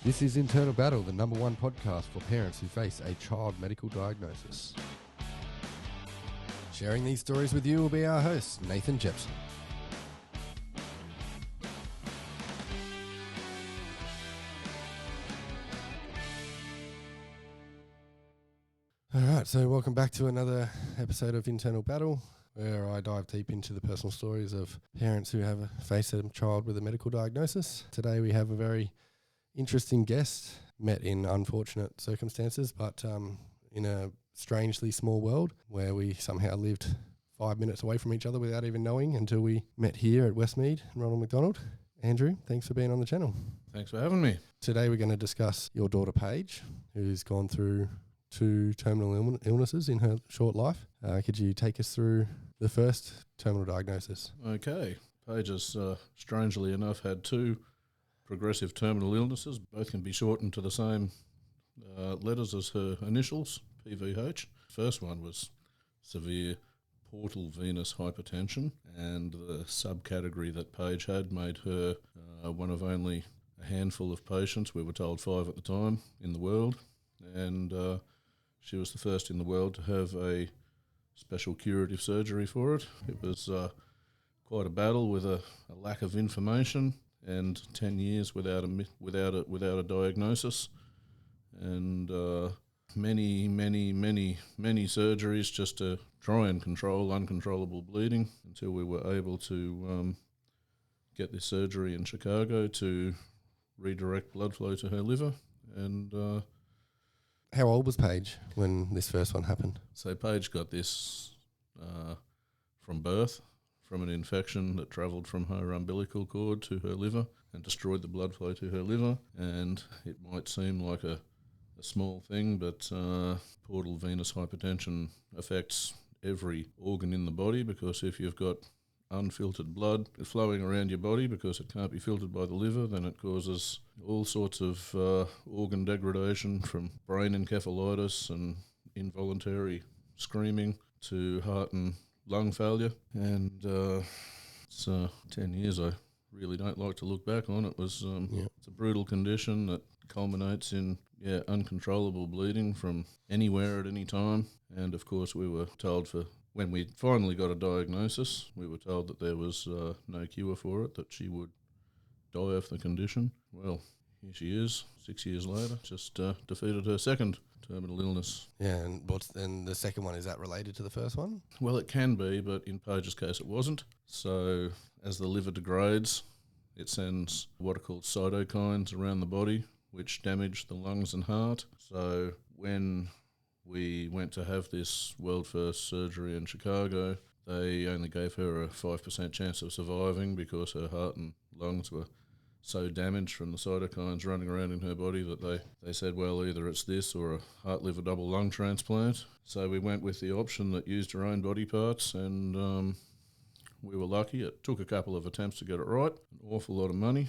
This is Internal Battle, the #1 podcast for parents who face a child medical diagnosis. Sharing these stories with you will be our host, Nathan Jepson. Alright, so welcome back to another episode of Internal Battle, where I dive deep into the personal stories of parents who have faced a child with a medical diagnosis. Today we have a very interesting guest, met in unfortunate circumstances, but in a strangely small world where we somehow lived 5 minutes away from each other without even knowing until we met here at Westmead and Ronald McDonald. Andrew, thanks for being on the channel. Thanks for having me. Today we're going to discuss your daughter Paige, who's gone through 2 terminal illnesses in her short life. Could you take us through the first terminal diagnosis? Okay. Paige has, strangely enough, had 2 progressive terminal illnesses. Both can be shortened to the same letters as her initials, PVH. First one was severe Portal Venous Hypertension, and the subcategory that Paige had made her one of only a handful of patients, we were told 5 at the time, in the world, and she was the first in the world to have a special curative surgery for it. It was quite a battle with a lack of information, and 10 years without a diagnosis, and many surgeries just to try and control uncontrollable bleeding until we were able to get this surgery in Chicago to redirect blood flow to her liver. And how old was Paige when this first one happened? So Paige got this from birth, from an infection that travelled from her umbilical cord to her liver and destroyed the blood flow to her liver. And it might seem like a small thing, but portal venous hypertension affects every organ in the body, because if you've got unfiltered blood flowing around your body because it can't be filtered by the liver, then it causes all sorts of organ degradation, from brain encephalitis and involuntary screaming to heart and lung failure. And it's 10 years I really don't like to look back on. It was it's a brutal condition that culminates in uncontrollable bleeding from anywhere at any time. And of course we were told, when we finally got a diagnosis, we were told that there was no cure for it, that she would die of the condition. Well, here she is, 6 years later, just defeated her second terminal illness. Yeah, and the second one, is that related to the first one? Well, it can be, but in Paige's case it wasn't. So as the liver degrades, it sends what are called cytokines around the body, which damage the lungs and heart. So when we went to have this world first surgery in Chicago, they only gave her a 5% chance of surviving because her heart and lungs were so damaged from the cytokines running around in her body that they said, well, either it's this or a heart, liver, double lung transplant. So we went with the option that used her own body parts, and we were lucky. It took a couple of attempts to get it right, an awful lot of money,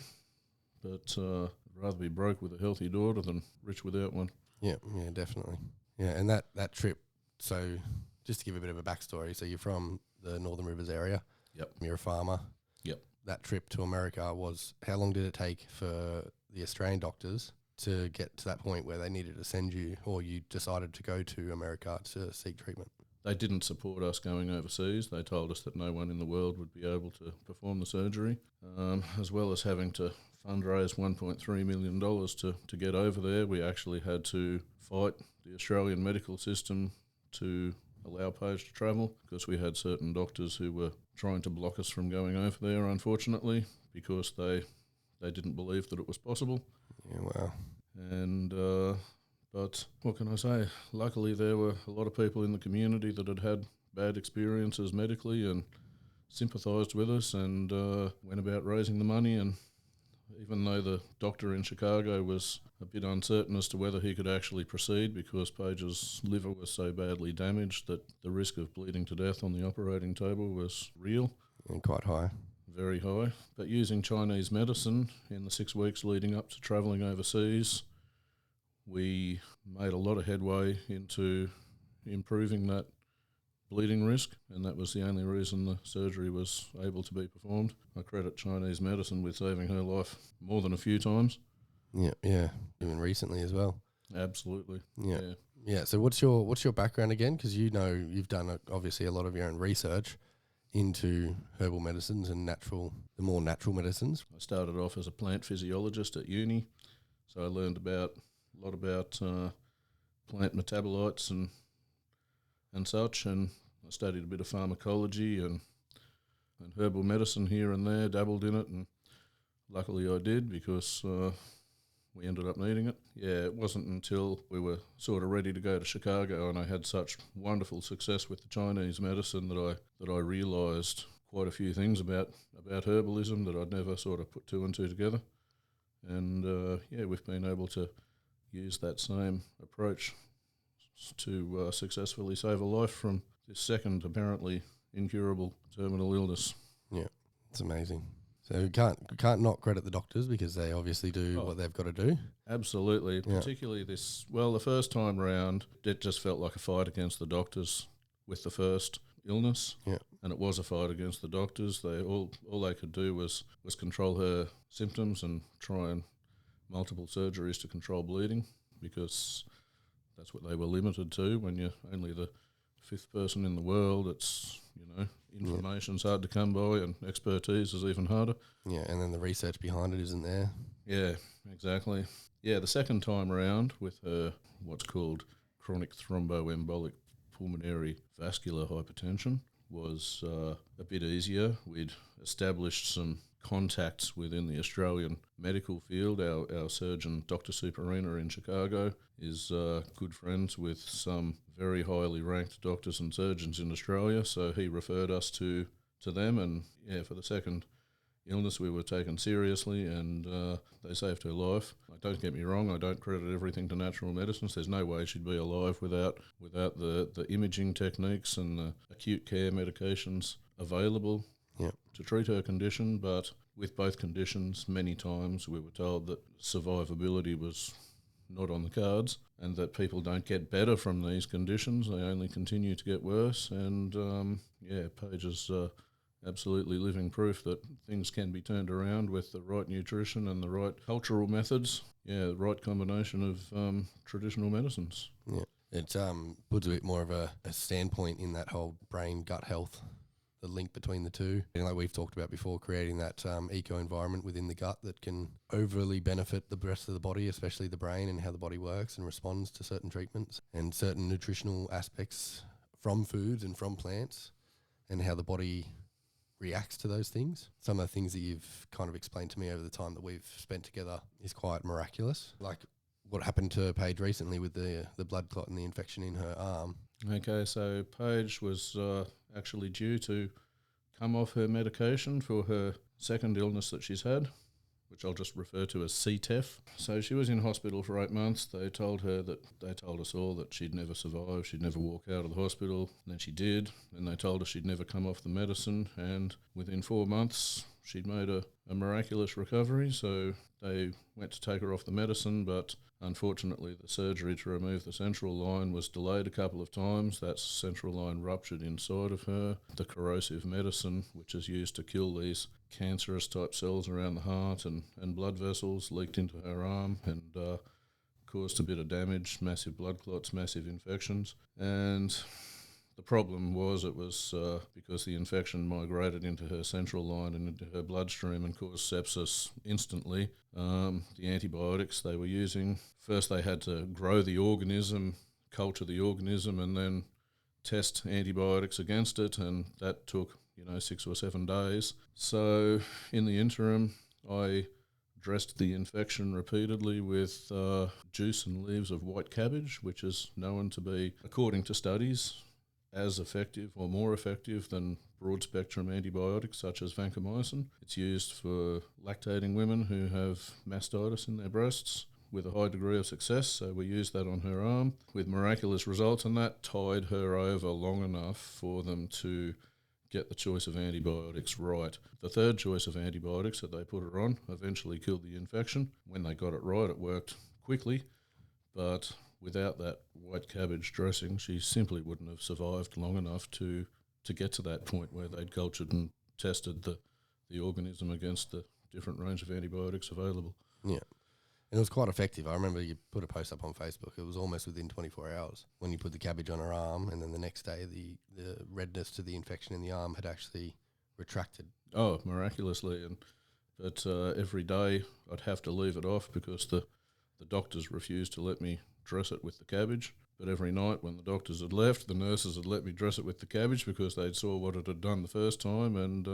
but I'd rather be broke with a healthy daughter than rich without one. Yeah, definitely. Yeah, and that trip, so just to give a bit of a backstory, so you're from the Northern Rivers area. Yep. You're a farmer. Yep. That trip to America was, how long did it take for the Australian doctors to get to that point where they needed to send you, or you decided to go to America to seek treatment? They didn't support us going overseas. They told us that no one in the world would be able to perform the surgery, as well as having to fundraise $1.3 million to get over there. We actually had to fight the Australian medical system to allow Paige to travel, because we had certain doctors who were trying to block us from going over there, unfortunately, because they didn't believe that it was possible. Yeah, wow. And but what can I say? Luckily, there were a lot of people in the community that had had bad experiences medically and sympathised with us, and went about raising the money. And even though the doctor in Chicago was a bit uncertain as to whether he could actually proceed, because Paige's liver was so badly damaged that the risk of bleeding to death on the operating table was real. And quite high. Very high. But using Chinese medicine in the 6 weeks leading up to travelling overseas, we made a lot of headway into improving that bleeding risk, and that was the only reason the surgery was able to be performed. I credit Chinese medicine with saving her life more than a few times. Yeah. Even recently as well. Absolutely. Yeah. Yeah. Yeah. So what's your background again? Because you've done obviously a lot of your own research into herbal medicines and the more natural medicines. I started off as a plant physiologist at uni, so I learned a lot about plant metabolites and such, and I studied a bit of pharmacology and herbal medicine here and there, dabbled in it, and luckily I did because we ended up needing it. Yeah, it wasn't until we were sort of ready to go to Chicago and I had such wonderful success with the Chinese medicine that I realised quite a few things about herbalism that I'd never sort of put two and two together. And we've been able to use that same approach to successfully save a life from this second apparently incurable terminal illness. Yeah, it's amazing. So you can't not credit the doctors because they obviously do what they've got to do. Absolutely, Yeah. particularly the first time round, it just felt like a fight against the doctors with the first illness. Yeah. And it was a fight against the doctors. They all they could do was control her symptoms and try and multiple surgeries to control bleeding, because that's what they were limited to. When you're only the fifth person in the world, it's, information's hard to come by and expertise is even harder. Yeah, and then the research behind it isn't there. Yeah, exactly. Yeah, the second time around with her what's called chronic thromboembolic pulmonary vascular hypertension was a bit easier. We'd established some contacts within the Australian medical field. Our surgeon, Dr. Superina in Chicago, is good friends with some very highly ranked doctors and surgeons in Australia, so he referred us to them, and for the second illness we were taken seriously, and they saved her life. Don't get me wrong, I don't credit everything to natural medicines. There's no way she'd be alive without the imaging techniques and the acute care medications available to treat her condition. But with both conditions, many times we were told that survivability was not on the cards, and that people don't get better from these conditions, they only continue to get worse. And Paige is absolutely living proof that things can be turned around with the right nutrition and the right cultural methods. Yeah, the right combination of traditional medicines. Yeah, it puts a bit more of a standpoint in that whole brain gut health, the link between the two. And like we've talked about before, creating that eco environment within the gut that can overly benefit the rest of the body, especially the brain and how the body works and responds to certain treatments and certain nutritional aspects from foods and from plants, and how the body reacts to those things. Some of the things that you've kind of explained to me over the time that we've spent together is quite miraculous. Like what happened to Paige recently with the blood clot and the infection in her arm. Okay, so Paige was actually due to come off her medication for her second illness that she's had, which I'll just refer to as CTEF. So she was in hospital for 8 months. They told us all that she'd never survive, she'd never walk out of the hospital. And then she did, and they told us she'd never come off the medicine, and within 4 months she'd made a miraculous recovery. So they went to take her off the medicine, but unfortunately the surgery to remove the central line was delayed a couple of times. That central line ruptured inside of her. The corrosive medicine, which is used to kill these cancerous type cells around the heart and blood vessels, leaked into her arm and caused a bit of damage, massive blood clots, massive infections. And the problem was because the infection migrated into her central line and into her bloodstream and caused sepsis instantly. The antibiotics they were using, first they had to grow the organism, culture the organism, and then test antibiotics against it, and that took 6 or 7 days. So in the interim, I dressed the infection repeatedly with juice and leaves of white cabbage, which is known to be, according to studies, as effective or more effective than broad-spectrum antibiotics such as vancomycin. It's used for lactating women who have mastitis in their breasts with a high degree of success, so we used that on her arm with miraculous results, and that tied her over long enough for them to get the choice of antibiotics right. The third choice of antibiotics that they put her on eventually killed the infection. When they got it right, it worked quickly, but without that white cabbage dressing, she simply wouldn't have survived long enough to get to that point where they'd cultured and tested the organism against the different range of antibiotics available. Yeah. And it was quite effective. I remember you put a post up on Facebook. It was almost within 24 hours when you put the cabbage on her arm, and then the next day the redness to the infection in the arm had actually retracted. Oh, miraculously. But every day I'd have to leave it off because the doctors refused to let me dress it with the cabbage. But every night when the doctors had left, the nurses had let me dress it with the cabbage because they'd saw what it had done the first time, and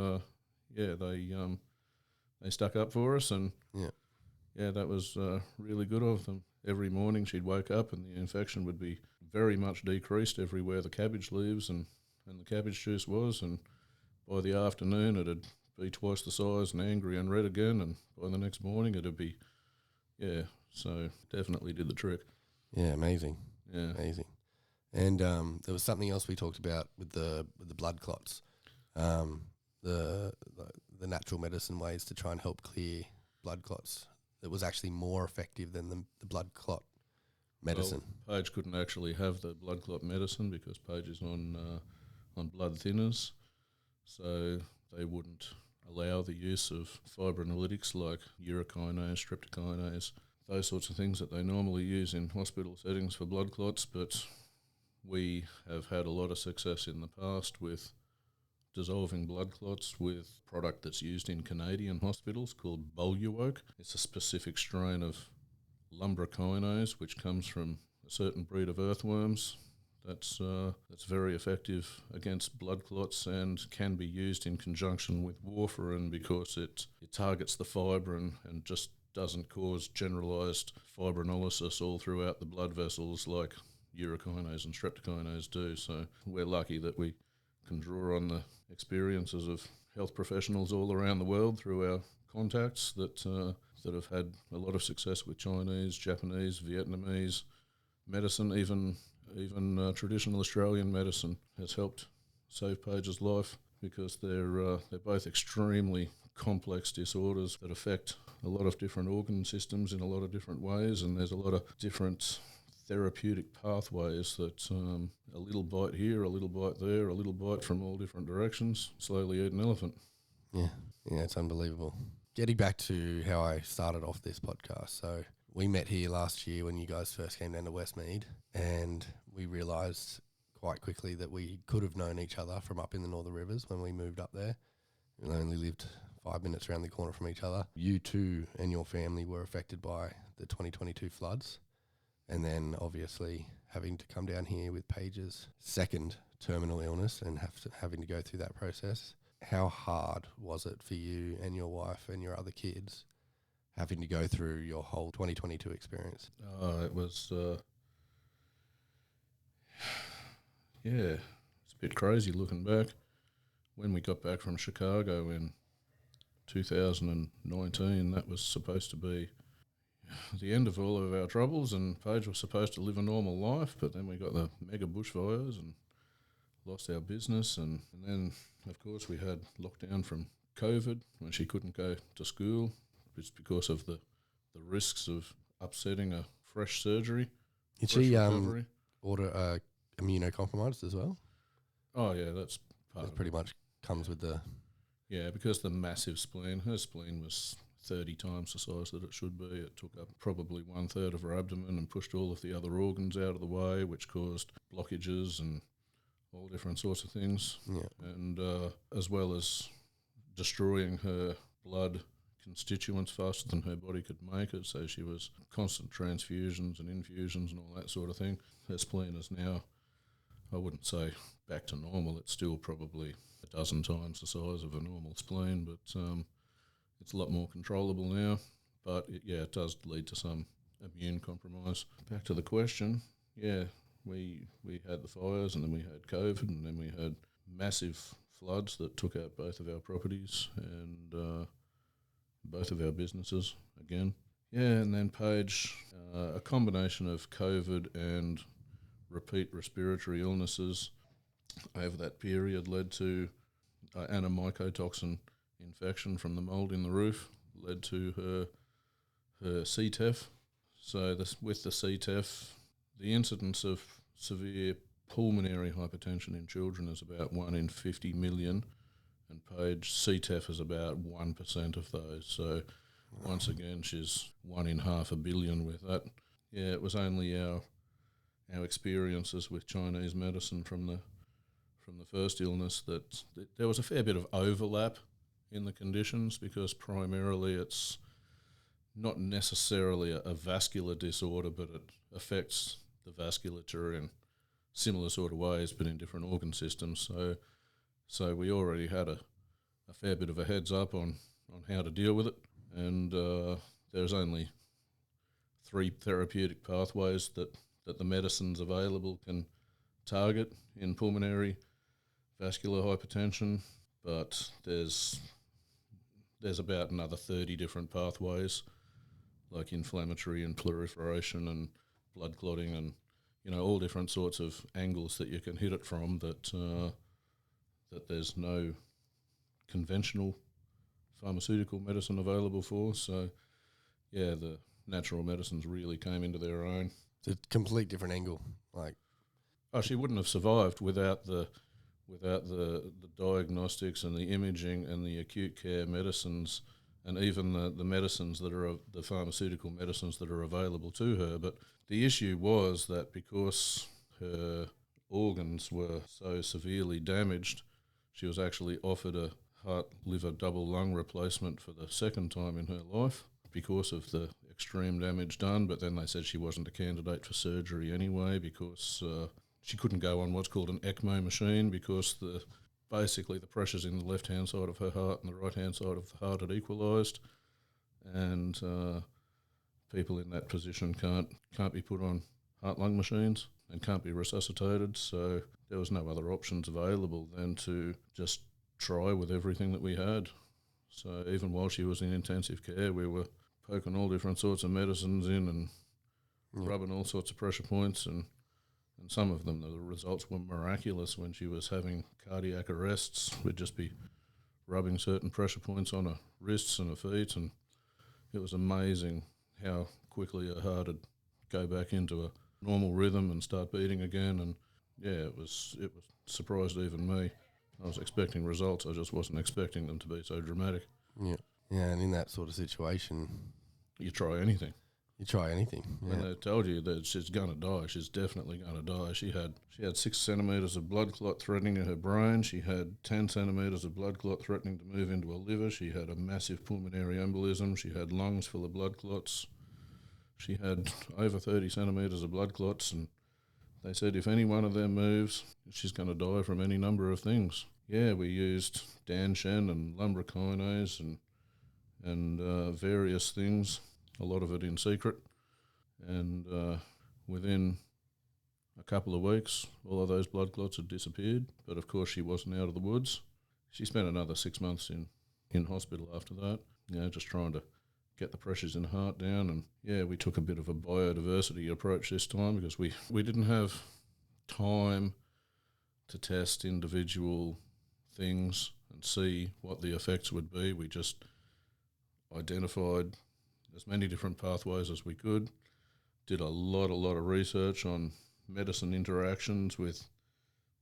they stuck up for us, and that was really good of them. Every morning she'd wake up and the infection would be very much decreased everywhere the cabbage leaves and the cabbage juice was, and by the afternoon it'd be twice the size and angry and red again, and by the next morning it'd be, so definitely did the trick. Yeah, amazing. Yeah. Amazing. And there was something else we talked about with the blood clots, the natural medicine ways to try and help clear blood clots. That was actually more effective than the blood clot medicine. Well, Paige couldn't actually have the blood clot medicine because Paige is on blood thinners, so they wouldn't allow the use of fibrinolytics like urokinase, streptokinase, those sorts of things that they normally use in hospital settings for blood clots. But we have had a lot of success in the past with dissolving blood clots with a product that's used in Canadian hospitals called Boluoke. It's a specific strain of lumbrikinase which comes from a certain breed of earthworms. That's very effective against blood clots and can be used in conjunction with warfarin because it targets the fibrin and just doesn't cause generalised fibrinolysis all throughout the blood vessels like urokinase and streptokinase do. So we're lucky that we can draw on the experiences of health professionals all around the world through our contacts that have had a lot of success with Chinese, Japanese, Vietnamese medicine, even traditional Australian medicine has helped save Paige's life because they're both extremely complex disorders that affect a lot of different organ systems in a lot of different ways, and there's a lot of different therapeutic pathways that a little bite here, a little bite there, a little bite from all different directions, slowly eat an elephant. Yeah, it's unbelievable. Getting back to how I started off this podcast, so we met here last year when you guys first came down to Westmead, and we realised quite quickly that we could have known each other from up in the Northern Rivers when we moved up there. We only lived 5 minutes around the corner from each other. You too and your family were affected by the 2022 floods. And then obviously having to come down here with Paige's second terminal illness and having to go through that process. How hard was it for you and your wife and your other kids having to go through your whole 2022 experience? It was, it's a bit crazy looking back. When we got back from Chicago in 2019, that was supposed to be the end of all of our troubles, and Paige was supposed to live a normal life, but then we got the mega bushfires and lost our business, and then, of course, we had lockdown from COVID when she couldn't go to school just because of the risks of upsetting a fresh surgery. Did she order immunocompromised as well? Oh, yeah, that's part that pretty much comes with the... Yeah, because the massive spleen, her spleen was 30 times the size that it should be. It took up probably 1/3 of her abdomen and pushed all of the other organs out of the way, which caused blockages and all different sorts of things. Yeah. And as well as destroying her blood constituents faster than her body could make it, so she was constant transfusions and infusions and all that sort of thing. Her spleen is now, I wouldn't say back to normal, it's still probably a dozen times the size of a normal spleen, but it's a lot more controllable now. But it does lead to some immune compromise. Back to the question, we had the fires, and then we had COVID, and then we had massive floods that took out both of our properties and both of our businesses again. Yeah, and then Paige, a combination of COVID and repeat respiratory illnesses over that period led to anamycotoxin infection from the mould in the roof, led to her CTEPH. So with the CTEPH, the incidence of severe pulmonary hypertension in children is about 1 in 50 million, and Paige CTEPH is about 1% of those. So Once again, she's 1 in 500 million with that. Yeah, it was only our experiences with Chinese medicine from the first illness that there was a fair bit of overlap in the conditions, because primarily it's not necessarily a vascular disorder, but it affects the vasculature in similar sort of ways, but in different organ systems. So we already had a fair bit of a heads up on how to deal with it, and there's only 3 therapeutic pathways that the medicines available can target in pulmonary vascular hypertension, but there's about another 30 different pathways, like inflammatory and proliferation and blood clotting and, all different sorts of angles that you can hit it from that there's no conventional pharmaceutical medicine available for. So, yeah, the natural medicines really came into their own. It's a complete different angle. She wouldn't have survived without the diagnostics and the imaging and the acute care medicines, and even the medicines that are the pharmaceutical medicines that are available to her. But the issue was that because her organs were so severely damaged, she was actually offered a heart, liver, double lung replacement for the second time in her life because of the extreme damage done. But then they said she wasn't a candidate for surgery anyway, because she couldn't go on what's called an ECMO machine, because basically the pressures in the left-hand side of her heart and the right-hand side of the heart had equalised, and people in that position can't be put on heart-lung machines and can't be resuscitated. So there was no other options available than to just try with everything that we had. So even while she was in intensive care, we were poking all different sorts of medicines in and rubbing all sorts of pressure points, and some of them, the results were miraculous. When she was having cardiac arrests, we'd just be rubbing certain pressure points on her wrists and her feet, and it was amazing how quickly her heart would go back into a normal rhythm and start beating again. And yeah, it was surprised even me. I was expecting results, I just wasn't expecting them to be so dramatic. Yeah, and in that sort of situation, you try anything. Yeah. When they told you that she's going to die, she's definitely going to die. She had 6 centimetres of blood clot threatening her brain. She had 10 centimetres of blood clot threatening to move into her liver. She had a massive pulmonary embolism. She had lungs full of blood clots. She had over 30 centimetres of blood clots, and they said if any one of them moves, she's going to die from any number of things. Yeah, we used Danshen and lumbrokinase and various things, a lot of it in secret. And within a couple of weeks, all of those blood clots had disappeared. But of course, she wasn't out of the woods. She spent another 6 months in hospital after that, just trying to get the pressures in the heart down. And yeah, we took a bit of a biodiversity approach this time, because we didn't have time to test individual things and see what the effects would be. We just identified as many different pathways as we could, did a lot of research on medicine interactions with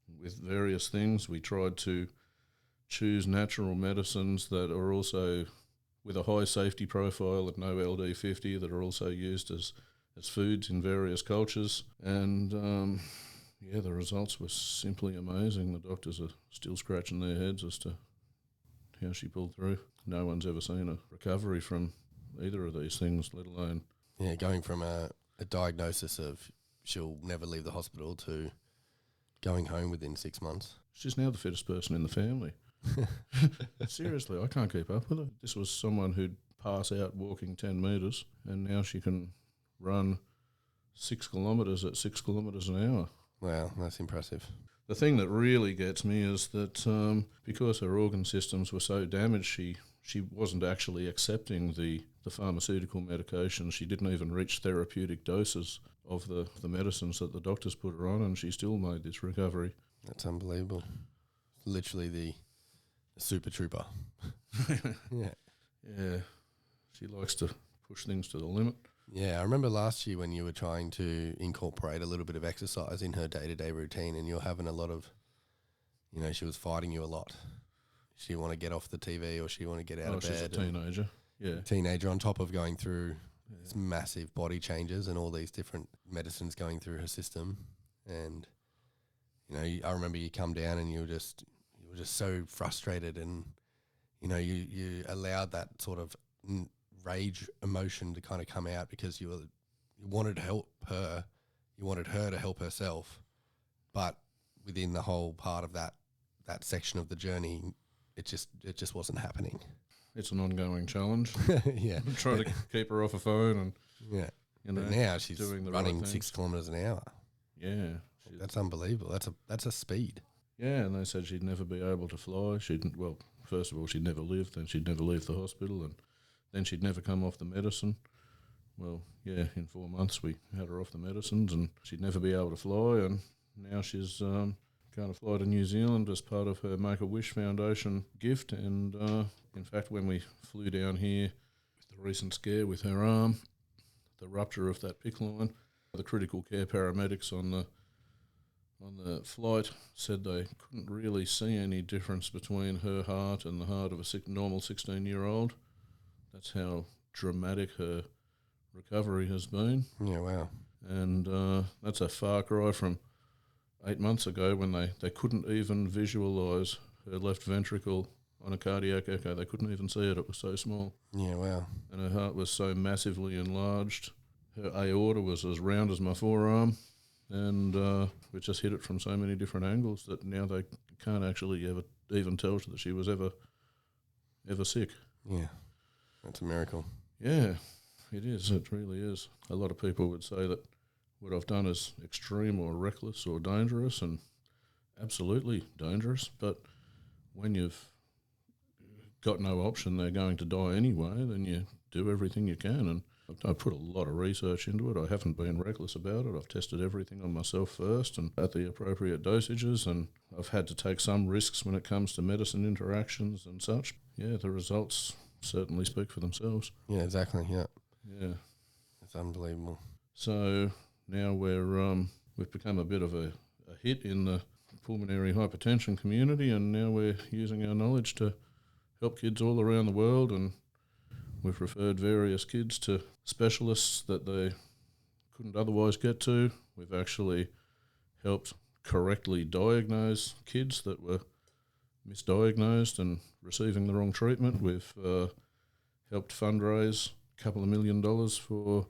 various things. We tried to choose natural medicines that are also with a high safety profile at no LD50, that are also used as foods in various cultures. And the results were simply amazing. The doctors are still scratching their heads as to how she pulled through. No one's ever seen a recovery from either of these things, let alone... Yeah, going from a diagnosis of she'll never leave the hospital to going home within 6 months. She's now the fittest person in the family. Seriously, I can't keep up with her. This was someone who'd pass out walking 10 metres, and now she can run 6 kilometres at 6 kilometres an hour. Wow, that's impressive. The thing that really gets me is that because her organ systems were so damaged, she wasn't actually accepting the pharmaceutical medication. She didn't even reach therapeutic doses of the medicines that the doctors put her on, and she still made this recovery. That's unbelievable. Literally the super trooper. Yeah. She likes to push things to the limit. Yeah, I remember last year when you were trying to incorporate a little bit of exercise in her day-to-day routine, and you're having a lot of, she was fighting you a lot. She want to get off the TV, or she want to get out of bed. She's a teenager. teenager on top of going through this massive body changes and all these different medicines going through her system. And, you know, I remember you come down and you were just so frustrated, and, you know, you allowed that sort of rage emotion to kind of come out because you wanted to help her. You wanted her to help herself, but within the whole part of that section of the journey, it just wasn't happening. It's an ongoing challenge. Yeah. Try to keep her off a phone and you know, but now she's doing the running right 6 kilometres an hour. Yeah. That's unbelievable. That's a speed. Yeah, and they said she'd never be able to fly. Well, first of all, she'd never live, then she'd never leave the hospital, and then she'd never come off the medicine. Well, yeah, in 4 months we had her off the medicines, and she'd never be able to fly, and now she's going to fly to New Zealand as part of her Make-A-Wish Foundation gift. And in fact, when we flew down here with the recent scare with her arm, the rupture of that PICC line, the critical care paramedics on the flight said they couldn't really see any difference between her heart and the heart of a normal 16-year-old. That's how dramatic her recovery has been. Yeah, wow. And that's a far cry from 8 months ago when they couldn't even visualise her left ventricle on a cardiac echo. They couldn't even see it. It was so small. Yeah, wow. And her heart was so massively enlarged. Her aorta was as round as my forearm. And we just hit it from so many different angles that now they can't actually ever even tell that she was ever sick. Yeah, that's a miracle. Yeah, it is. It really is. A lot of people would say that what I've done is extreme or reckless or dangerous, and absolutely dangerous. But when you've got no option, they're going to die anyway, then you do everything you can. And I put a lot of research into it. I haven't been reckless about it. I've tested everything on myself first and at the appropriate dosages, and I've had to take some risks when it comes to medicine interactions and such. Yeah, the results certainly speak for themselves. Yeah, exactly, yeah. Yeah. It's unbelievable. So now we've become a bit of a hit in the pulmonary hypertension community, and now we're using our knowledge to help kids all around the world, and we've referred various kids to specialists that they couldn't otherwise get to. We've actually helped correctly diagnose kids that were misdiagnosed and receiving the wrong treatment. We've helped fundraise a couple of $1 million for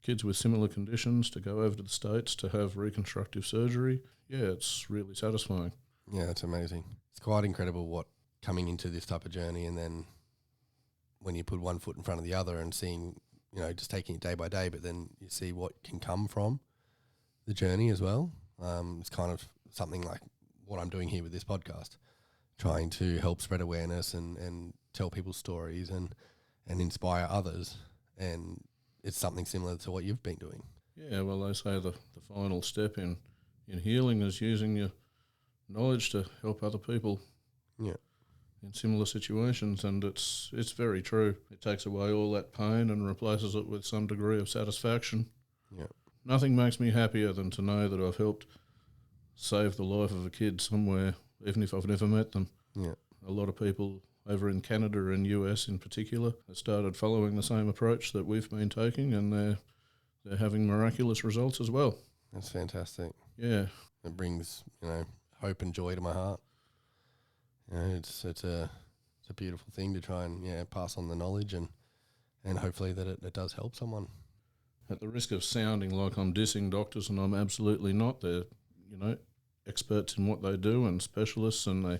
kids with similar conditions to go over to the States to have reconstructive surgery. Yeah, it's really satisfying. Yeah, that's amazing. It's quite incredible what coming into this type of journey, and then when you put one foot in front of the other and seeing, you know, just taking it day by day, but then you see what can come from the journey as well. It's kind of something like what I'm doing here with this podcast, trying to help spread awareness and tell people's stories and inspire others. And it's something similar to what you've been doing. Yeah, well, they say the final step in healing is using your knowledge to help other people. Yeah. In similar situations, and it's very true. It takes away all that pain and replaces it with some degree of satisfaction. Yeah. Nothing makes me happier than to know that I've helped save the life of a kid somewhere, even if I've never met them. Yeah. A lot of people over in Canada and US in particular have started following the same approach that we've been taking, and they're having miraculous results as well. That's fantastic. Yeah. It brings, you know, hope and joy to my heart. You know, it's a beautiful thing to try and pass on the knowledge and hopefully that it does help someone. At the risk of sounding like I'm dissing doctors, and I'm absolutely not. They're, you know, experts in what they do and specialists, and they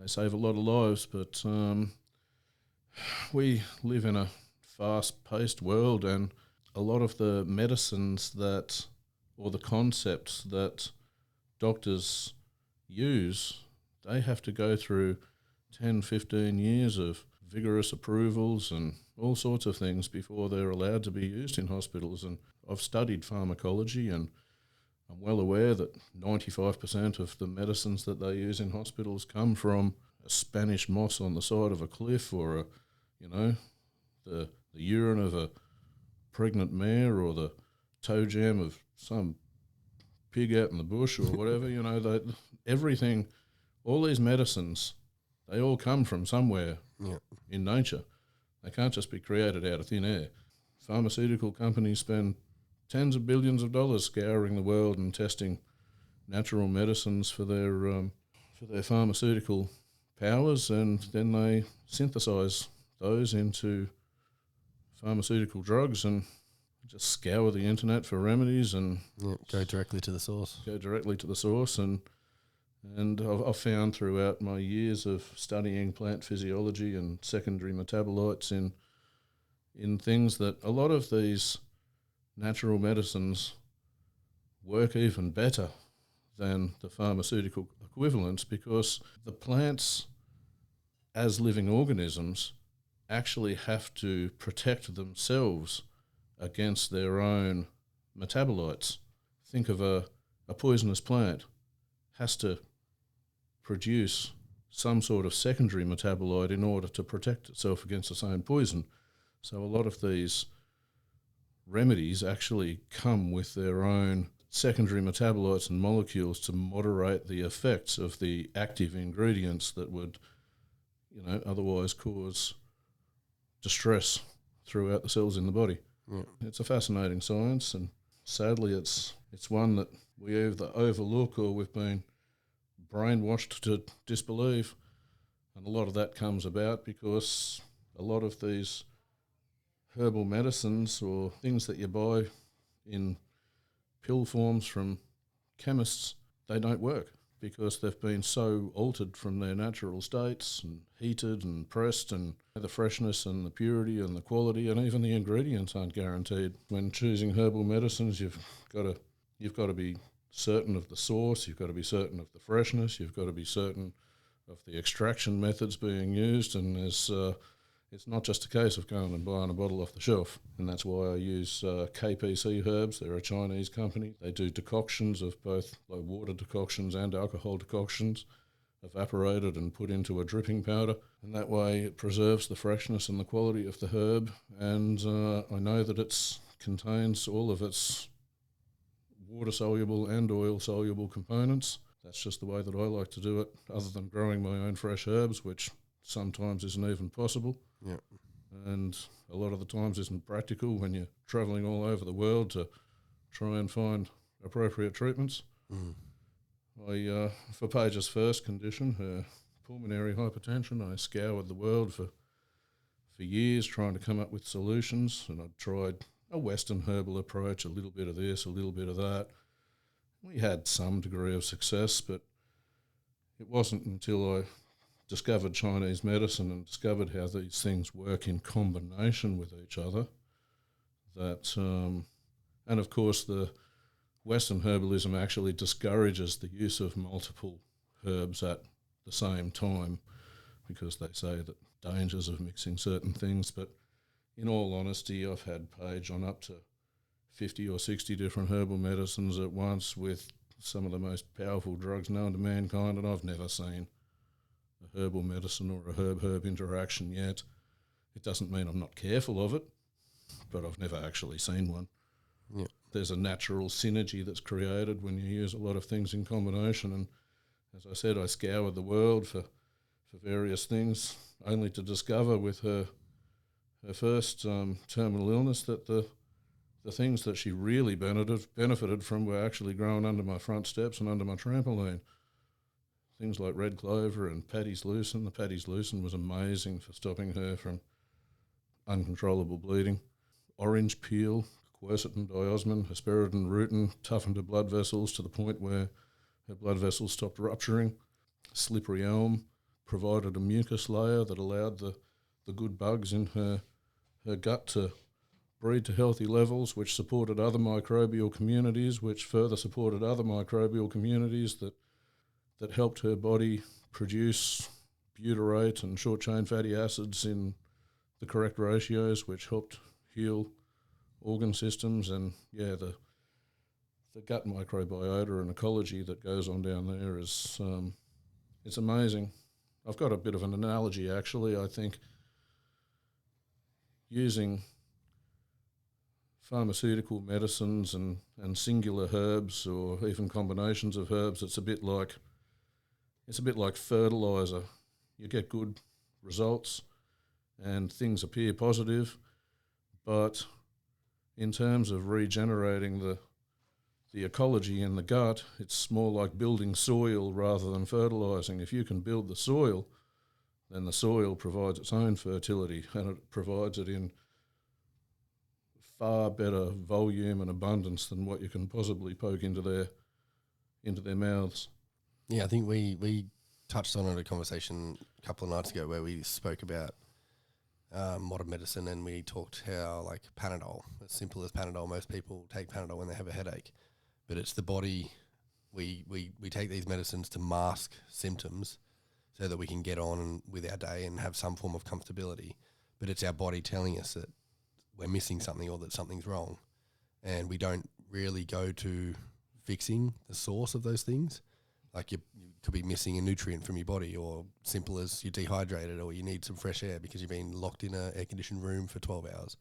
save a lot of lives. But we live in a fast-paced world, and a lot of the medicines or the concepts that doctors use, they have to go through 10, 15 years of vigorous approvals and all sorts of things before they're allowed to be used in hospitals. And I've studied pharmacology, and I'm well aware that 95% of the medicines that they use in hospitals come from a Spanish moss on the side of a cliff, or the urine of a pregnant mare, or the toe jam of some pig out in the bush, or whatever. Everything. All these medicines, they all come from somewhere in nature. They can't just be created out of thin air. Pharmaceutical companies spend tens of billions of dollars scouring the world and testing natural medicines for their pharmaceutical powers, and then they synthesize those into pharmaceutical drugs and just scour the internet for remedies and go directly to the source. And I've found throughout my years of studying plant physiology and secondary metabolites in things that a lot of these natural medicines work even better than the pharmaceutical equivalents, because the plants as living organisms actually have to protect themselves against their own metabolites. Think of a poisonous plant has to produce some sort of secondary metabolite in order to protect itself against its own poison. So a lot of these remedies actually come with their own secondary metabolites and molecules to moderate the effects of the active ingredients that would, otherwise cause distress throughout the cells in the body. Yeah. It's a fascinating science, and sadly it's one that we either overlook or we've been brainwashed to disbelieve. And a lot of that comes about because a lot of these herbal medicines or things that you buy in pill forms from chemists, they don't work because they've been so altered from their natural states and heated and pressed, and the freshness and the purity and the quality and even the ingredients aren't guaranteed. When choosing herbal medicines, you've got to be certain of the source, you've got to be certain of the freshness, you've got to be certain of the extraction methods being used, and it's not just a case of going and buying a bottle off the shelf. And that's why I use KPC Herbs. They're a Chinese company. They do decoctions of both like water decoctions and alcohol decoctions, evaporated and put into a dripping powder. And that way it preserves the freshness and the quality of the herb. And I know that it contains all of its water-soluble and oil-soluble components. That's just the way that I like to do it, other than growing my own fresh herbs, which sometimes isn't even possible. Yeah. And a lot of the times isn't practical when you're travelling all over the world to try and find appropriate treatments. For Paige's first condition, her pulmonary hypertension, I scoured the world for years trying to come up with solutions, and I'd tried a Western herbal approach, a little bit of this, a little bit of that. We had some degree of success, but it wasn't until I discovered Chinese medicine and discovered how these things work in combination with each other that, and of course the Western herbalism actually discourages the use of multiple herbs at the same time because they say that dangers of mixing certain things. But in all honesty, I've had Paige on up to 50 or 60 different herbal medicines at once with some of the most powerful drugs known to mankind, and I've never seen a herbal medicine or a herb-herb interaction yet. It doesn't mean I'm not careful of it, but I've never actually seen one. Yeah. There's a natural synergy that's created when you use a lot of things in combination, and as I said, I scoured the world for various things, only to discover with her first terminal illness that the things that she really benefited from were actually growing under my front steps and under my trampoline. Things like red clover and Paddy's lucerne. The Paddy's lucerne was amazing for stopping her from uncontrollable bleeding. Orange peel, quercetin, diosmin, hesperidin, rutin toughened her blood vessels to the point where her blood vessels stopped rupturing. Slippery elm provided a mucus layer that allowed the good bugs in her gut to breed to healthy levels, which supported other microbial communities, which further supported other microbial communities that helped her body produce butyrate and short-chain fatty acids in the correct ratios, which helped heal organ systems. And the gut microbiota and ecology that goes on down there is it's amazing. I've got a bit of an analogy, actually. I think using pharmaceutical medicines and singular herbs or even combinations of herbs, it's a bit like fertilizer. You get good results and things appear positive, but in terms of regenerating the ecology in the gut, it's more like building soil rather than fertilising. If you can build the soil, then the soil provides its own fertility, and it provides it in far better volume and abundance than what you can possibly poke into their mouths. Yeah, I think we touched on it in a conversation a couple of nights ago where we spoke about modern medicine, and we talked how, like, Panadol, as simple as Panadol, most people take Panadol when they have a headache, but it's the body. We take these medicines to mask symptoms so that we can get on with our day and have some form of comfortability, but it's our body telling us that we're missing something or that something's wrong, and we don't really go to fixing the source of those things. Like, you could be missing a nutrient from your body, or simple as you're dehydrated, or you need some fresh air because you've been locked in an air-conditioned room for 12 hours.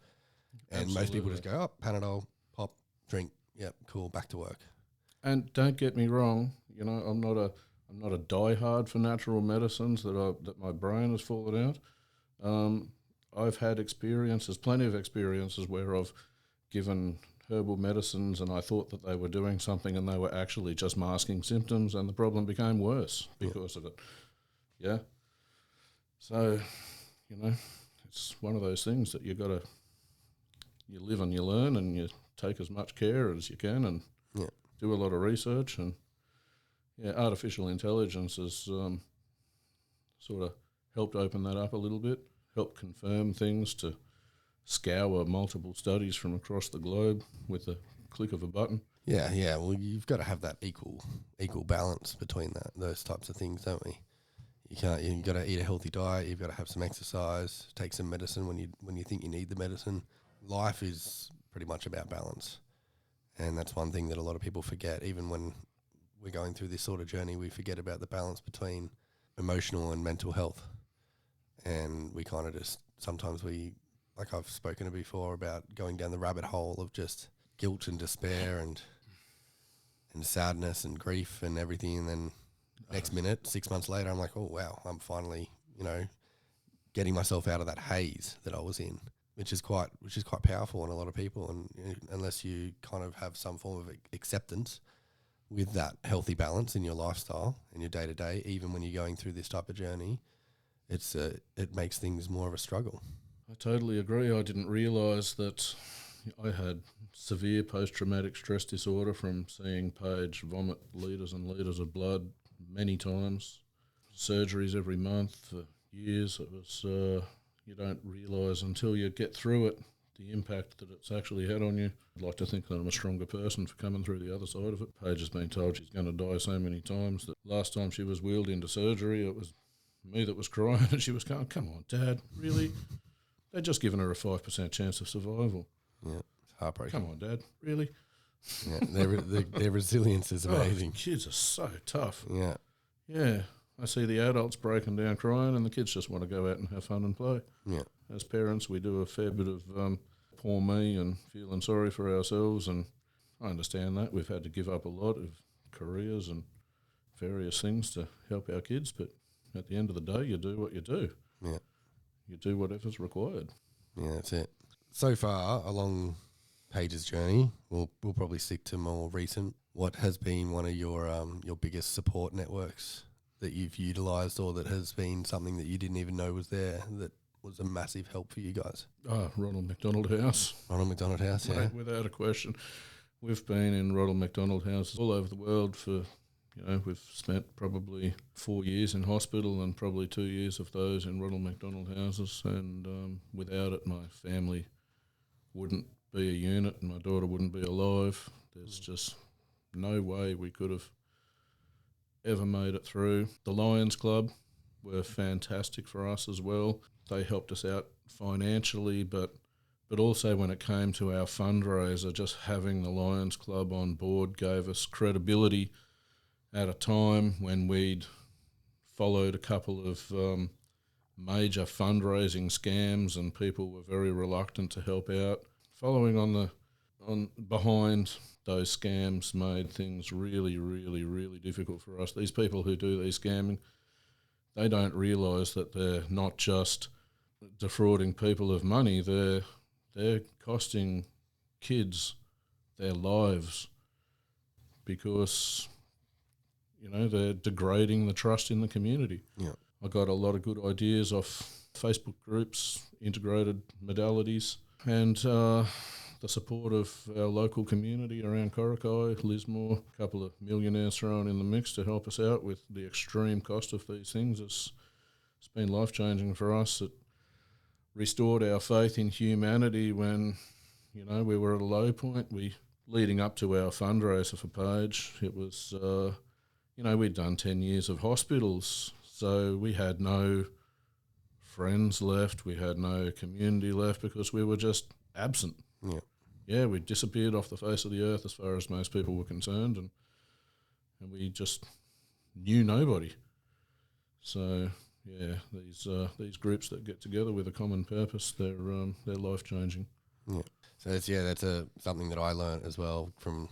And Absolutely. most people just go, oh, Panadol, pop, drink, yep, cool, back to work. And don't get me wrong, I'm not a diehard for natural medicines that my brain has fallen out. I've had plenty of experiences where I've given herbal medicines and I thought that they were doing something and they were actually just masking symptoms, and the problem became worse because of it. Yeah. So, it's one of those things that you live and you learn, and you take as much care as you can, and do a lot of research. And artificial intelligence has sort of helped open that up a little bit, helped confirm things, to scour multiple studies from across the globe with a click of a button. Yeah. Well, you've got to have that equal balance between those types of things, don't we? You've got to eat a healthy diet. You've got to have some exercise. Take some medicine when you think you need the medicine. Life is pretty much about balance, and that's one thing that a lot of people forget. Even when we're going through this sort of journey, we forget about the balance between emotional and mental health, and we kind of just sometimes like I've spoken to before about going down the rabbit hole of just guilt and despair and sadness and grief and everything, and then next minute, 6 months later, I'm like, oh wow, I'm finally, getting myself out of that haze that I was in, which is quite powerful in a lot of people. And unless you kind of have some form of acceptance with that healthy balance in your lifestyle and your day to day, even when you're going through this type of journey, it makes things more of a struggle. I totally agree. I didn't realise that I had severe post-traumatic stress disorder from seeing Paige vomit litres and litres of blood many times, surgeries every month for years. It was, you don't realise until you get through it the impact that it's actually had on you. I'd like to think that I'm a stronger person for coming through the other side of it. Paige has been told she's going to die so many times that last time she was wheeled into surgery, it was me that was crying, and she was going, come on, Dad, really? They'd just given her a 5% chance of survival. Yeah, it's heartbreaking. Come on, Dad, really? Yeah, their resilience is amazing. Kids are so tough. Yeah. Yeah. I see the adults breaking down crying, and the kids just want to go out and have fun and play. Yeah. As parents, we do a fair bit of poor me and feeling sorry for ourselves, and I understand that. We've had to give up a lot of careers and various things to help our kids, but at the end of the day, you do what you do. Yeah. You do whatever's required. Yeah, that's it. So far along Paige's journey, we'll probably stick to more recent. What has been one of your biggest support networks that you've utilised, or that has been something that you didn't even know was there that was a massive help for you guys? Ronald McDonald House. Ronald McDonald House, yeah. Without a question. We've been in Ronald McDonald Houses all over the world for, we've spent probably 4 years in hospital, and probably 2 years of those in Ronald McDonald Houses. And without it, my family wouldn't be a unit and my daughter wouldn't be alive. There's just no way we could have ever made it through. The Lions Club were fantastic for us as well. They helped us out financially, but also when it came to our fundraiser, just having the Lions Club on board gave us credibility at a time when we'd followed a couple of major fundraising scams and people were very reluctant to help out. Following behind those scams made things really, really, really difficult for us. These people who do these scamming, they don't realise that they're not just defrauding people of money. They're costing kids their lives because, they're degrading the trust in the community. Yeah. I got a lot of good ideas off Facebook groups, integrated modalities, and the support of our local community around Coracai, Lismore, a couple of millionaires thrown in the mix to help us out with the extreme cost of these things. It's been life-changing for us. It restored our faith in humanity when, we were at a low point. Leading up to our fundraiser for Paige, it was, we'd done 10 years of hospitals, so we had no friends left, we had no community left because we were just absent. Yeah, we disappeared off the face of the earth as far as most people were concerned, and we just knew nobody. So yeah, these groups that get together with a common purpose, they're life-changing. Yeah. So that's something that I learned as well from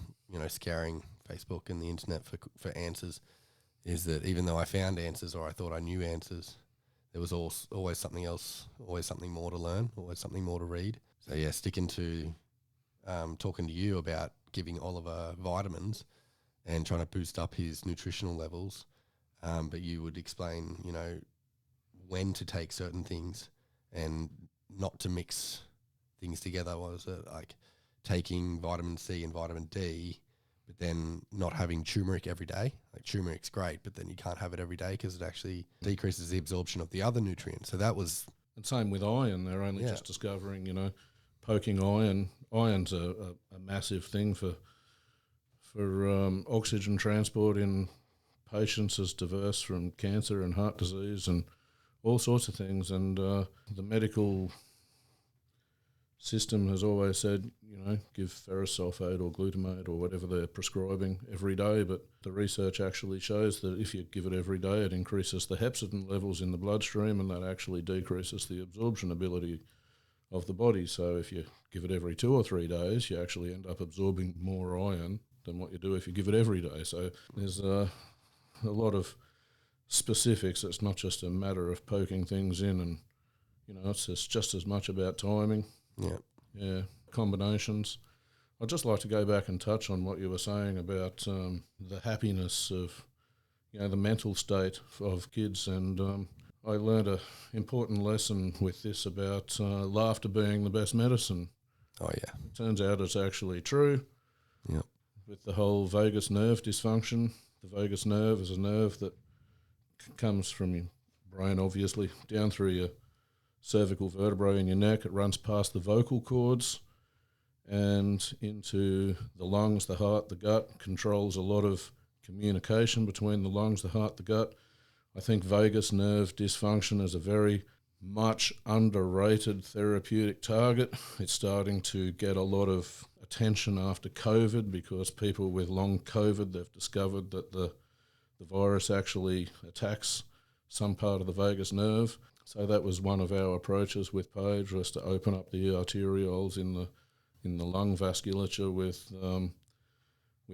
scouring Facebook and the internet for answers, is that even though I found answers or I thought I knew answers, there was always something else, always something more to learn, always something more to read. So yeah, sticking to talking to you about giving Oliver vitamins and trying to boost up his nutritional levels, but you would explain when to take certain things and not to mix things together. Was it like taking vitamin C and vitamin D, but then not having turmeric every day? Like turmeric's great, but then you can't have it every day because it actually decreases the absorption of the other nutrients. So that was... And same with iron. They're only just discovering, poking iron. Iron's a massive thing for oxygen transport in patients as diverse from cancer and heart disease and all sorts of things. And the medical system has always said, give ferrous sulfate or glutamate or whatever they're prescribing every day, but the research actually shows that if you give it every day, it increases the hepcidin levels in the bloodstream, and that actually decreases the absorption ability of the body. So if you give it every 2 or 3 days, you actually end up absorbing more iron than what you do if you give it every day. So there's a lot of specifics. It's not just a matter of poking things in, and it's just as much about timing. Yeah, combinations. I'd just like to go back and touch on what you were saying about the happiness of, the mental state of kids. And I learned an important lesson with this about laughter being the best medicine. Oh, yeah. It turns out it's actually true. Yep. With the whole vagus nerve dysfunction. The vagus nerve is a nerve that comes from your brain, obviously, down through your cervical vertebrae in your neck. It runs past the vocal cords and into the lungs, the heart, the gut, controls a lot of communication between the lungs, the heart, the gut. I think vagus nerve dysfunction is a very much underrated therapeutic target. It's starting to get a lot of attention after COVID because people with long COVID, they've discovered that the virus actually attacks some part of the vagus nerve. So that was one of our approaches with Paige, was to open up the arterioles in the lung vasculature with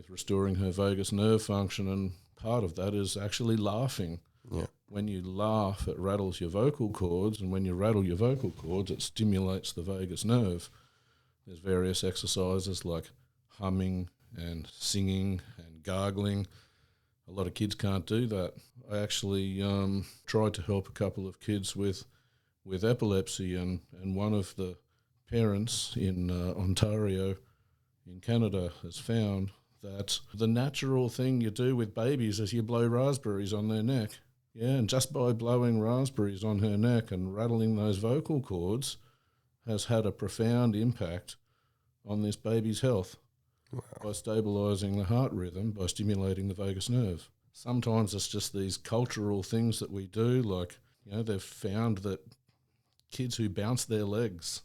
restoring her vagus nerve function, and part of that is actually laughing. Yeah. When you laugh, it rattles your vocal cords, and when you rattle your vocal cords, it stimulates the vagus nerve. There's various exercises like humming and singing and gargling. A lot of kids can't do that. I actually tried to help a couple of kids with epilepsy, and one of the parents in Ontario in Canada has found that the natural thing you do with babies is you blow raspberries on their neck. Yeah, and just by blowing raspberries on her neck and rattling those vocal cords has had a profound impact on this baby's health. Wow. By stabilising the heart rhythm, by stimulating the vagus nerve. Sometimes it's just these cultural things that we do, like, they've found that kids who bounce their legs,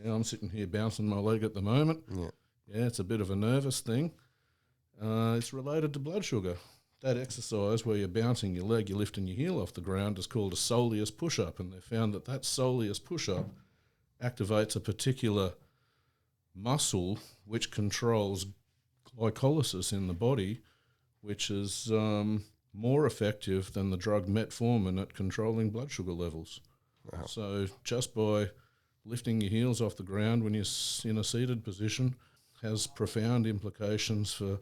I'm sitting here bouncing my leg at the moment. Yeah, it's a bit of a nervous thing. It's related to blood sugar. That exercise where you're bouncing your leg, you're lifting your heel off the ground, is called a soleus push-up, and they found that soleus push-up activates a particular muscle which controls glycolysis in the body, which is more effective than the drug metformin at controlling blood sugar levels. Wow. So just by lifting your heels off the ground when you're in a seated position has profound implications for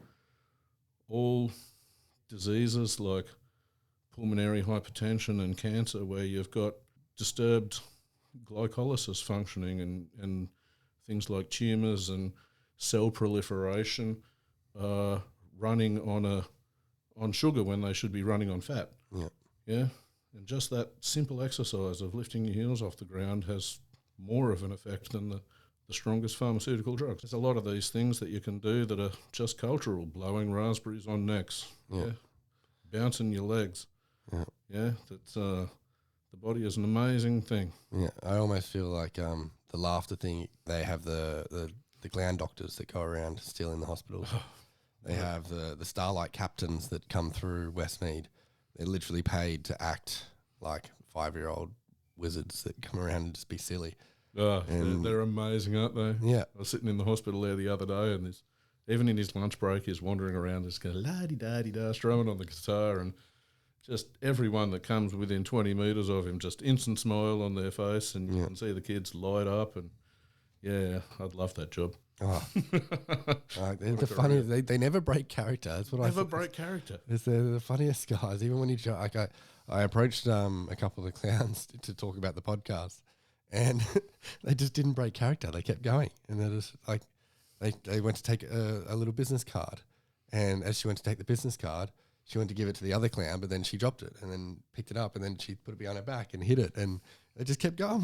all diseases like pulmonary hypertension and cancer, where you've got disturbed glycolysis functioning and things like tumours and cell proliferation running on sugar when they should be running on fat. Yeah. Yeah. And just that simple exercise of lifting your heels off the ground has more of an effect than the strongest pharmaceutical drugs. There's a lot of these things that you can do that are just cultural, blowing raspberries on necks, bouncing your legs. Yeah. Yeah, that's the body is an amazing thing. Yeah, I almost feel like the laughter thing, they have the clown doctors that go around stealing the hospitals. They have the Starlight captains that come through Westmead. They're literally paid to act like 5-year-old wizards that come around and just be silly. Oh, they're amazing, aren't they? Yeah. I was sitting in the hospital there the other day, and even in his lunch break, he's wandering around just going la-di-da-di-da, strumming on the guitar, and just everyone that comes within 20 metres of him, just instant smile on their face, and you can see the kids light up, and yeah, I'd love that job. Oh. The funny, they never break character. That's what never break character. It's the funniest guys. Even when you like, I approached a couple of the clowns to talk about the podcast, and they just didn't break character. They kept going, and they're just like, they went to take a little business card, and as she went to take the business card, she went to give it to the other clown, but then she dropped it and then picked it up, and then she put it behind her back and hid it, and it just kept going.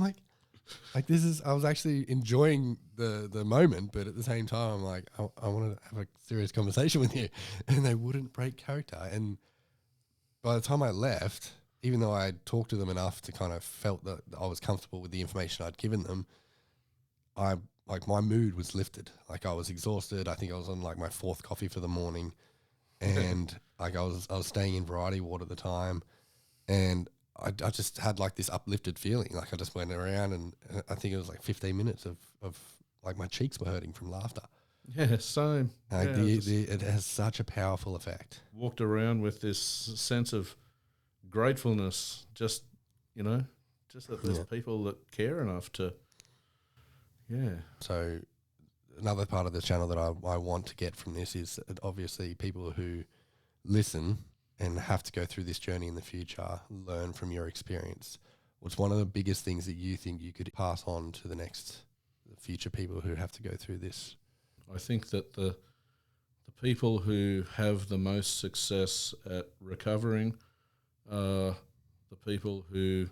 Like this is, I was actually enjoying the moment, but at the same time, I'm like, I want to have a serious conversation with you, and they wouldn't break character. And by the time I left, even though I had talked to them enough to kind of felt that I was comfortable with the information I'd given them, my mood was lifted. Like I was exhausted. I think I was on like my 4th coffee for the morning, and like I was staying in Variety Ward at the time, and I just had like this uplifted feeling. Like I just went around, and I think it was like 15 minutes of like my cheeks were hurting from laughter. Yeah, same. Like it has such a powerful effect. Walked around with this sense of gratefulness, just that there's people that care enough to, So another part of the channel that I want to get from this is obviously people who listen and have to go through this journey in the future, learn from your experience. What's one of the biggest things that you think you could pass on to the future people who have to go through this? I think that the people who have the most success at recovering are the people who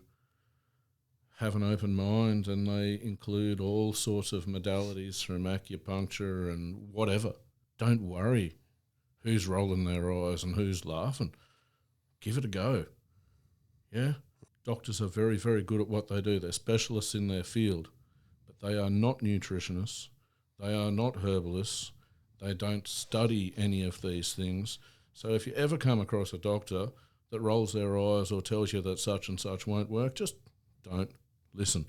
have an open mind, and they include all sorts of modalities from acupuncture and whatever. Don't worry who's rolling their eyes and who's laughing. Give it a go. Yeah? Doctors are very, very good at what they do. They're specialists in their field, but they are not nutritionists. They are not herbalists. They don't study any of these things. So if you ever come across a doctor that rolls their eyes or tells you that such and such won't work, just don't listen.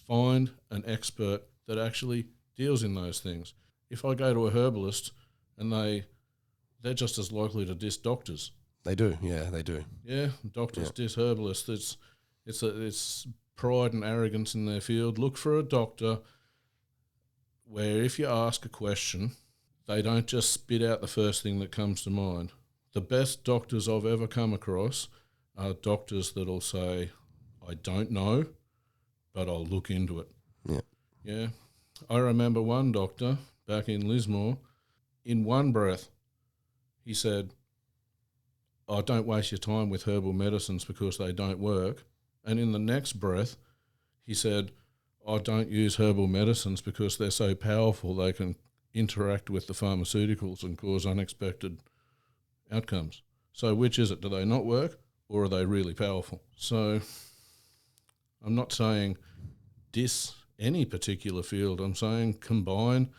Find an expert that actually deals in those things. If I go to a herbalist and they're just as likely to diss doctors. They do, yeah, they do. Yeah, doctors diss herbalists. It's pride and arrogance in their field. Look for a doctor where if you ask a question, they don't just spit out the first thing that comes to mind. The best doctors I've ever come across are doctors that'll say, I don't know, but I'll look into it. Yeah. Yeah. I remember one doctor back in Lismore, in one breath, he said, don't waste your time with herbal medicines because they don't work. And in the next breath, he said, don't use herbal medicines because they're so powerful they can interact with the pharmaceuticals and cause unexpected outcomes. So which is it? Do they not work, or are they really powerful? So I'm not saying diss any particular field. I'm saying combine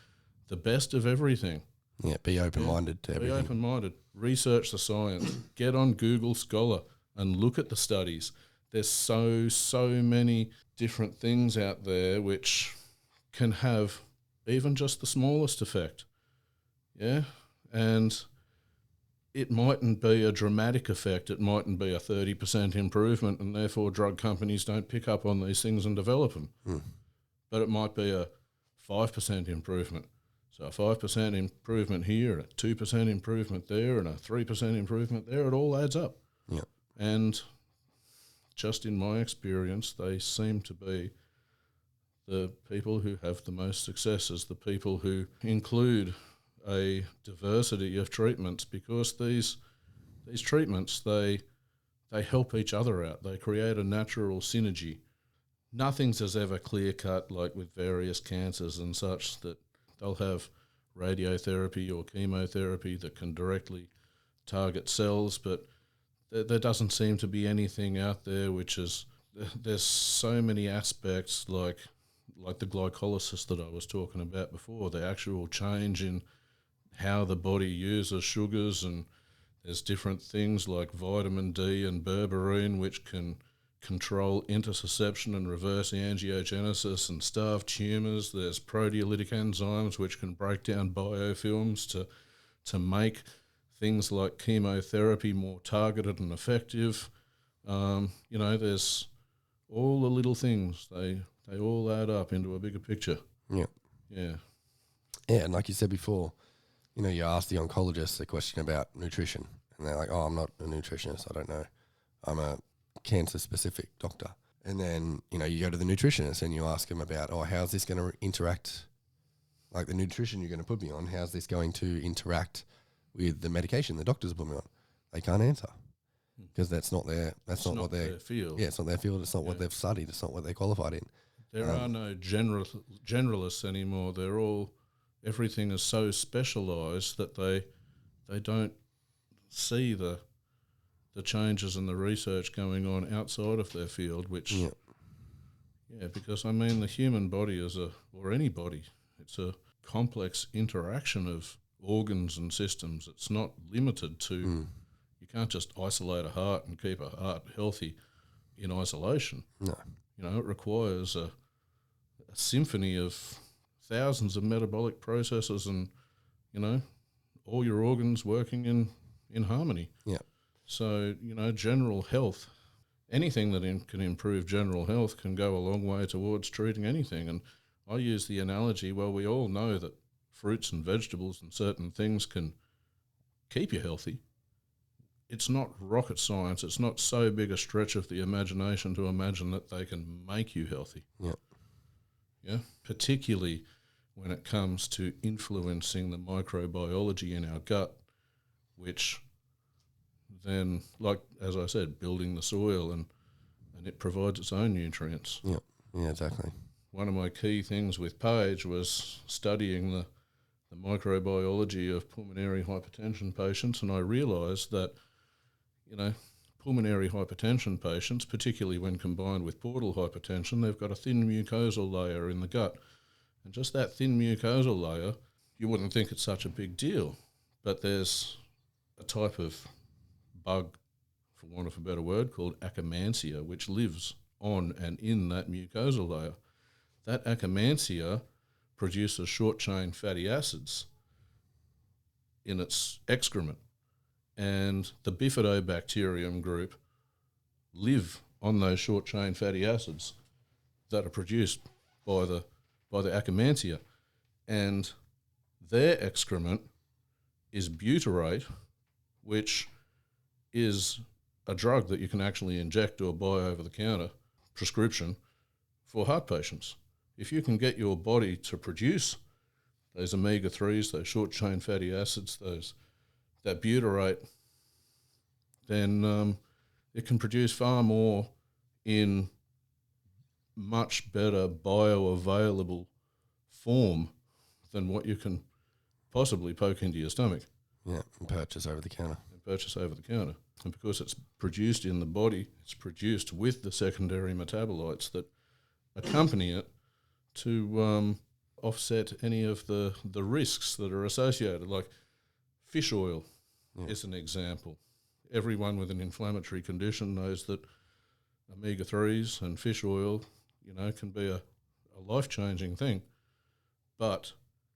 the best of everything. Yeah, be open-minded to everything. Be open-minded. Research the science. Get on Google Scholar and look at the studies. There's so many different things out there which can have even just the smallest effect. Yeah? And it mightn't be a dramatic effect. It mightn't be a 30% improvement, and therefore drug companies don't pick up on these things and develop them. But it might be a 5% improvement. So a 5% improvement here, a 2% improvement there, and a 3% improvement there, it all adds up. Yeah. And just in my experience, they seem to be the people who have the most successes, the people who include a diversity of treatments, because these treatments, they help each other out. They create a natural synergy. Nothing's as ever clear-cut, like with various cancers and such, that they'll have radiotherapy or chemotherapy that can directly target cells, but there doesn't seem to be anything out there which is... There's so many aspects, like the glycolysis that I was talking about before, the actual change in how the body uses sugars, and there's different things like vitamin D and berberine which can control intussusception and reverse angiogenesis and starve tumours. There's proteolytic enzymes which can break down biofilms to make things like chemotherapy more targeted and effective. There's all the little things. They all add up into a bigger picture. Yeah. Yeah. Yeah, and like you said before, you ask the oncologist a question about nutrition, and they're like, oh, I'm not a nutritionist, I don't know. I'm a cancer-specific doctor. And then, you go to the nutritionist and you ask them about, oh, how's this going to interact, like the nutrition you're going to put me on, how's this going to interact with the medication the doctors put me on? They can't answer because that's not their field. Yeah, it's not their field. It's not what they've studied. It's not what they're qualified in. There are no generalists anymore. Everything is so specialised that they don't see the changes in the research going on outside of their field, which, because the human body or any body, it's a complex interaction of organs and systems. It's not limited to, you can't just isolate a heart and keep a heart healthy in isolation. No. It requires a symphony of thousands of metabolic processes and, all your organs working in harmony. Yeah. So, general health, anything that can improve general health can go a long way towards treating anything. And I use the analogy, we all know that fruits and vegetables and certain things can keep you healthy. It's not rocket science. It's not so big a stretch of the imagination to imagine that they can make you healthy. Yeah. Yeah. Particularly when it comes to influencing the microbiology in our gut, which then, like, as I said, building the soil and it provides its own nutrients. Yeah, yeah, exactly. One of my key things with Paige was studying the microbiology of pulmonary hypertension patients, and I realised that, pulmonary hypertension patients, particularly when combined with portal hypertension, they've got a thin mucosal layer in the gut. And just that thin mucosal layer, you wouldn't think it's such a big deal, but there's a type of bug, for want of a better word, called Akkermansia, which lives on and in that mucosal layer. That Akkermansia produces short-chain fatty acids in its excrement, and the bifidobacterium group live on those short-chain fatty acids that are produced by the Akkermansia, and their excrement is butyrate, which is a drug that you can actually inject or buy over the counter, prescription, for heart patients. If you can get your body to produce those omega-3s, those short-chain fatty acids, that butyrate, then it can produce far more in much better bioavailable form than what you can possibly poke into your stomach. Yeah, and purchase over the counter. And because it's produced in the body, it's produced with the secondary metabolites that accompany it to offset any of the risks that are associated. Like fish oil is an example. Everyone with an inflammatory condition knows that omega-3s and fish oil, can be a life-changing thing. But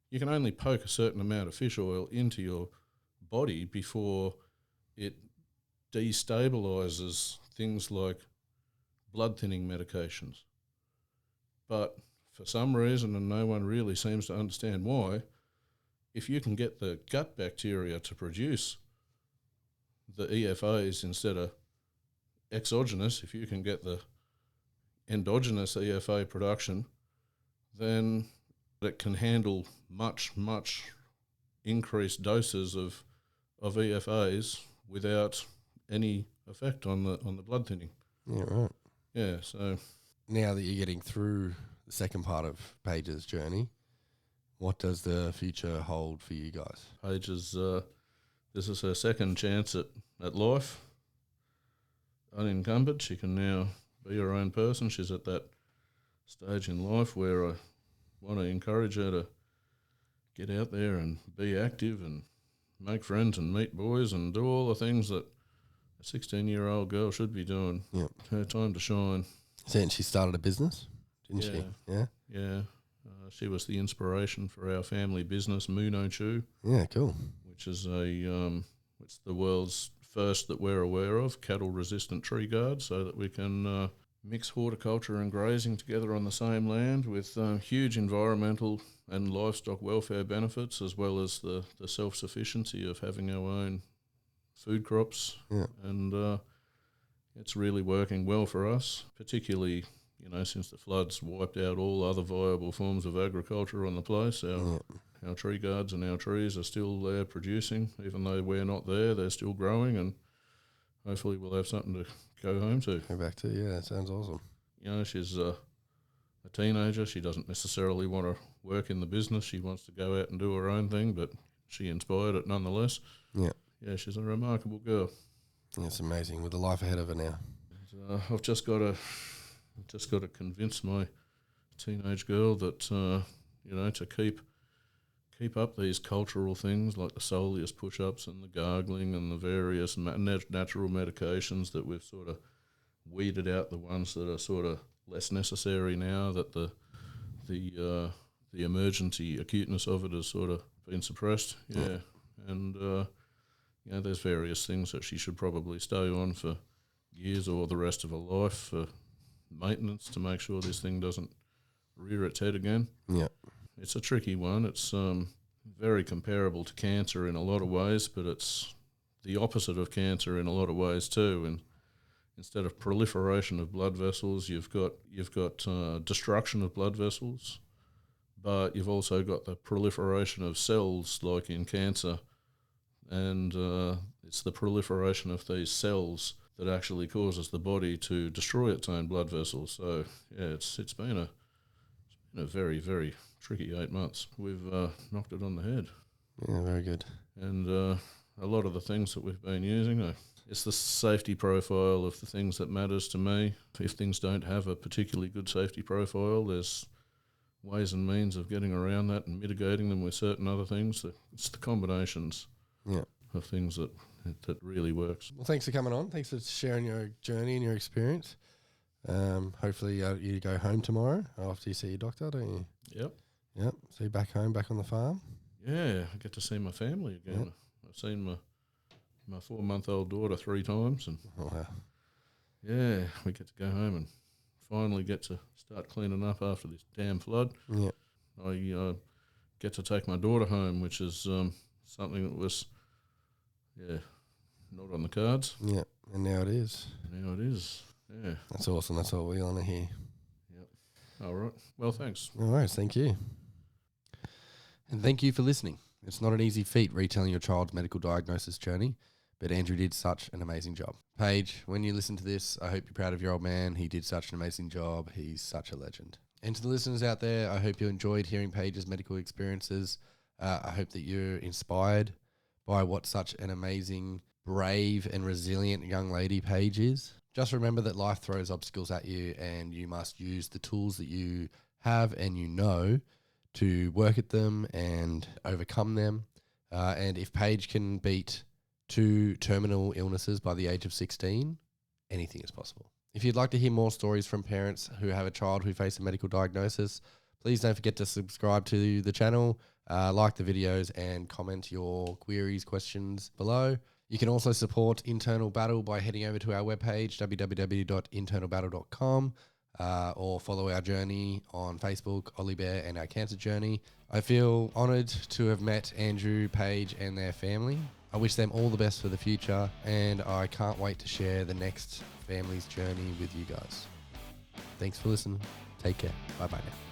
you can only poke a certain amount of fish oil into your body before it destabilises things like blood thinning medications. But for some reason, and no one really seems to understand why, if you can get the gut bacteria to produce the EFAs instead of exogenous, if you can get the endogenous EFA production, then it can handle much, much increased doses of EFAs without any effect on the blood thinning. Yeah, right. Yeah, so Now that you're getting through the second part of Paige's journey, what does the future hold for you guys? Paige is this is her second chance at life. Unencumbered, she can now be her own person. She's at that stage in life where I want to encourage her to get out there and be active and make friends and meet boys and do all the things that a 16-year-old girl should be doing. Yep. Her time to shine. And she started a business, didn't she? Yeah. Yeah. She was the inspiration for our family business, Muno Chew. Yeah, cool. Which is it's the world's first that we're aware of, cattle-resistant tree guard, so that we can mix horticulture and grazing together on the same land with huge environmental and livestock welfare benefits, as well as the self-sufficiency of having our own food crops. Yeah. And it's really working well for us, particularly, since the floods wiped out all other viable forms of agriculture on the place. Our tree guards and our trees are still there producing. Even though we're not there, they're still growing, and hopefully we'll have something to go home to. Go back to, yeah, that sounds awesome. She's a teenager. She doesn't necessarily want to work in the business. She wants to go out and do her own thing, but she inspired it nonetheless. Yeah. Yeah, she's a remarkable girl. It's amazing with the life ahead of her now. I've just got to convince my teenage girl that to keep up these cultural things like the soleus push-ups and the gargling and the various natural medications that we've sort of weeded out, the ones that are sort of less necessary now that the emergency acuteness of it has sort of been suppressed. Yeah. And there's various things that she should probably stay on for years or the rest of her life for maintenance to make sure this thing doesn't rear its head again. Yeah. It's a tricky one. It's very comparable to cancer in a lot of ways, but it's the opposite of cancer in a lot of ways too. And instead of proliferation of blood vessels, you've got destruction of blood vessels, but you've also got the proliferation of cells like in cancer. And it's the proliferation of these cells that actually causes the body to destroy its own blood vessels. So, yeah, it's been a very, very tricky 8 months. We've knocked it on the head. Yeah, very good. And a lot of the things that we've been using, it's the safety profile of the things that matters to me. If things don't have a particularly good safety profile, there's ways and means of getting around that and mitigating them with certain other things. It's the combinations of things that really works. Well, thanks for coming on. Thanks for sharing your journey and your experience. Hopefully you go home tomorrow after you see your doctor, don't you? Yep. So you're back home, back on the farm? Yeah, I get to see my family again. Yep. I've seen my 4-month-old daughter 3 times. And wow. Yeah, we get to go home and finally get to start cleaning up after this damn flood. Yeah. I get to take my daughter home, which is something that was, not on the cards. Yeah, and now it is. Now it is, yeah. That's awesome. That's what we want to hear. Yep. All right. Well, thanks. All right, thank you. And thank you for listening. It's not an easy feat retelling your child's medical diagnosis journey, but Andrew did such an amazing job. Paige, when you listen to this, I hope you're proud of your old man. He did such an amazing job. He's such a legend. And to the listeners out there, I hope you enjoyed hearing Paige's medical experiences. I hope that you're inspired by what such an amazing, brave and resilient young lady Paige is. Just remember that life throws obstacles at you and you must use the tools that you have and you know to work at them and overcome them. And if Paige can beat 2 terminal illnesses by the age of 16, anything is possible. If you'd like to hear more stories from parents who have a child who face a medical diagnosis, please don't forget to subscribe to the channel, like the videos, and comment your queries, questions below. You can also support Internal Battle by heading over to our webpage, www.internalbattle.com, or follow our journey on Facebook, Ollie Bear, and our cancer journey. I feel honoured to have met Andrew, Paige, and their family. I wish them all the best for the future, and I can't wait to share the next family's journey with you guys. Thanks for listening. Take care. Bye-bye now.